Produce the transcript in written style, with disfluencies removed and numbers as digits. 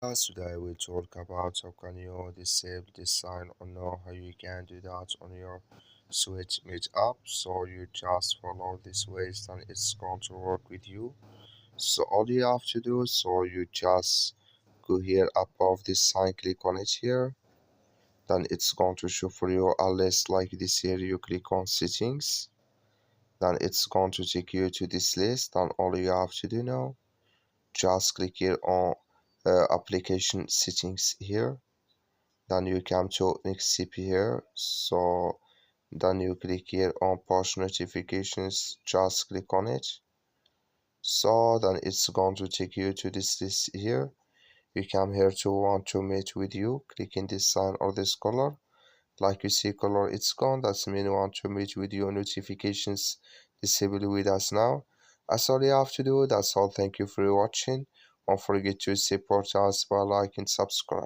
Today we talk about how can you disable this sign or know how you can do that on your SweetMeet app. So you just follow this ways and it's going to work with you. So all you have to do, so you just go here above this sign, click on it here. Then it's going to show for you a list like this here. You click on settings. Then it's going to take you to this list. And all you have to do now, just click here on application settings here. Then you come to next CP here. So then you click here on push notifications, just click on it. So then it's going to take you to this list here. You come here to want to meet with you, click in this sign or this color. Like you see color, it's gone. That's mean want to meet with you. Notifications disabled with us now. That's all you have to do. That's all. Thank you for watching. Don't forget to support us by like and subscribe.